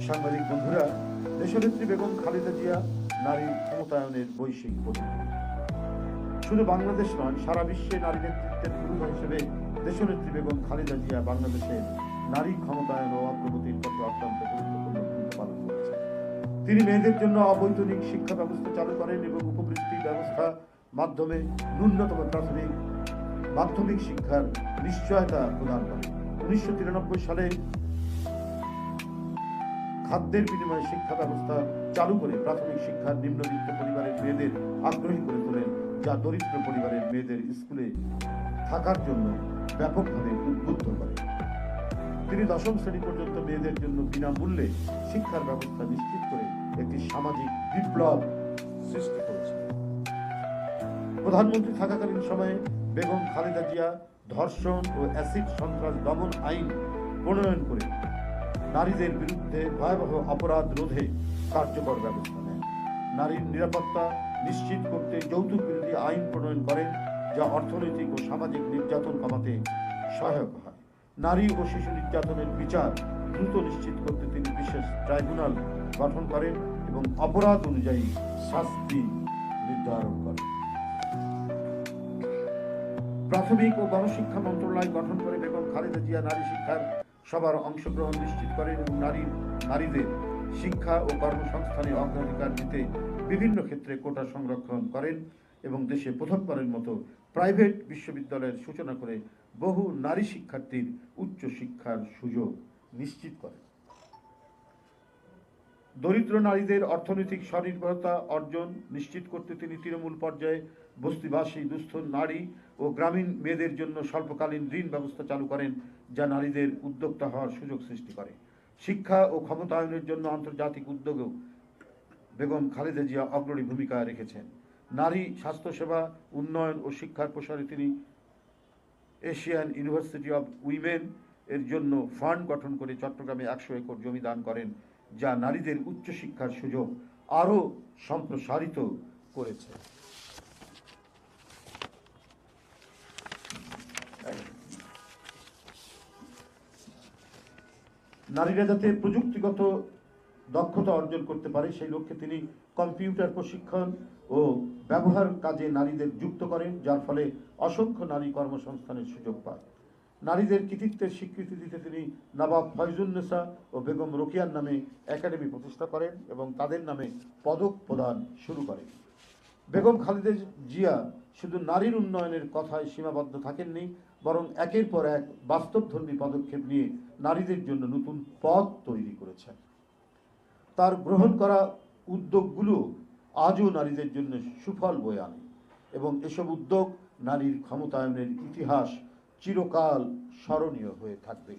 সাংবাদিক বন্ধুরা, দেশনেত্রী বেগম খালেদা জিয়া নারী ক্ষমতায়নের বৈশ্বিক প্রতিনিধি। শুধু বাংলাদেশ নয়, সারা বিশ্বে নারী নেতৃত্বের পুরুষ হিসেবে দেশনেত্রী বেগম খালেদা জিয়া বাংলাদেশের নারী ক্ষমতায়ন ও অগ্রগতির পথে অত্যন্ত গুরুত্বপূর্ণ ভূমিকা পালন করেছেন। তিনি মেয়েদের জন্য অবৈতনিক শিক্ষা ব্যবস্থা চালু করেন এবং উপবৃত্তি ব্যবস্থা মাধ্যমে ন্যূনতম প্রাথমিক মাধ্যমিক শিক্ষার নিশ্চয়তা প্রদান করেন। 1993 সালে খাদ্যের বিনিময়ে শিক্ষা ব্যবস্থা চালু করে প্রাথমিক শিক্ষার নিম্নবিত্ত পরিবারের মেয়েদের আগ্রহী করে তোলেন, যা দরিদ্র পরিবারের মেয়েদের স্কুলে থাকার জন্য ব্যাপকভাবে উদ্বুদ্ধ করে। তিনি 10ম শ্রেণী পর্যন্ত মেয়েদের জন্য বিনামূল্যে শিক্ষার ব্যবস্থা নিশ্চিত করে একটি সামাজিক বিপ্লব সৃষ্টি করেছেন। প্রধানমন্ত্রী থাকাকালীন সময়ে বেগম খালেদা জিয়া ধর্ষণ ও অ্যাসিড সন্ত্রাস দমন আইন প্রণয়ন করে নারীদের বিরুদ্ধে ভয়াবহ অপরাধ রোধে কার্যকর ব্যবস্থা নেন। নারীর নিরাপত্তা নিশ্চিত করতে যৌতুক বিরোধী আইন প্রণয়ন করেন, যা অর্থনৈতিক ও সামাজিক নির্যাতন কমাতে সহায়ক হয়। নারী ও শিশু নির্যাতনের বিচার দ্রুত নিশ্চিত করতে তিনি বিশেষ ট্রাইব্যুনাল গঠন করেন এবং অপরাধ অনুযায়ী শাস্তি নির্ধারণ করেন। প্রাথমিক ও গণশিক্ষা মন্ত্রণালয় গঠন করে বেগম খালেদা জিয়া নারী শিক্ষার সবার অংশগ্রহণ নিশ্চিত করেন এবং নারীদের শিক্ষা ও কর্মসংস্থানে অগ্রাধিকার দিতে বিভিন্ন ক্ষেত্রে কোটা সংরক্ষণ করেন এবং দেশে প্রথমবারের মতো প্রাইভেট বিশ্ববিদ্যালয়ের সূচনা করে বহু নারী শিক্ষার্থীর উচ্চ শিক্ষার সুযোগ নিশ্চিত করেন। দরিদ্র নারীদের অর্থনৈতিক স্বনির্ভরতা অর্জন নিশ্চিত করতে তিনি তৃণমূল পর্যায়ে বস্তিবাসী দুস্থ নারী ও গ্রামীণ মেয়েদের জন্য স্বল্পকালীন ঋণ ব্যবস্থা চালু করেন, যা নারীদের উদ্যোক্তা হওয়ার সুযোগ সৃষ্টি করে। শিক্ষা ও ক্ষমতায়নের জন্য আন্তর্জাতিক উদ্যোগেও বেগম খালেদা জিয়া অগ্রণী ভূমিকা রেখেছেন। নারী স্বাস্থ্যসেবা উন্নয়ন ও শিক্ষার প্রসারে তিনি এশিয়ান ইউনিভার্সিটি অব উইমেন এর জন্য ফান্ড গঠন করে চট্টগ্রামে 100 একর জমি দান করেন, যা নারীদের উচ্চশিক্ষার সুযোগ আরও সম্প্রসারিত করেছে। নারীরা যাতে প্রযুক্তিগত দক্ষতা অর্জন করতে পারে সেই লক্ষ্যে তিনি কম্পিউটার প্রশিক্ষণ ও ব্যবহার কাজে নারীদের যুক্ত করেন, যার ফলে অসংখ্য নারী কর্মসংস্থানের সুযোগ পায়। নারীদের কৃতিত্বের স্বীকৃতি দিতে তিনি নবাব ফয়জুন্নেসা ও বেগম রোকেয়ার নামে একাডেমি প্রতিষ্ঠা করেন এবং তাদের নামে পদক প্রদান শুরু করেন। বেগম খালেদা জিয়া শুধু নারীর উন্নয়নের কথায় সীমাবদ্ধ থাকেননি, বরং একের পর এক বাস্তবধর্মী পদক্ষেপ নিয়ে নারীদের জন্য নতুন পথ তৈরি করেছেন। তার গ্রহণ করা উদ্যোগগুলো আজও নারীদের জন্য সুফল বয়ে আনে এবং এসব উদ্যোগ নারীর ক্ষমতায়নের ইতিহাস চিরকাল স্মরণীয় হয়ে থাকবে।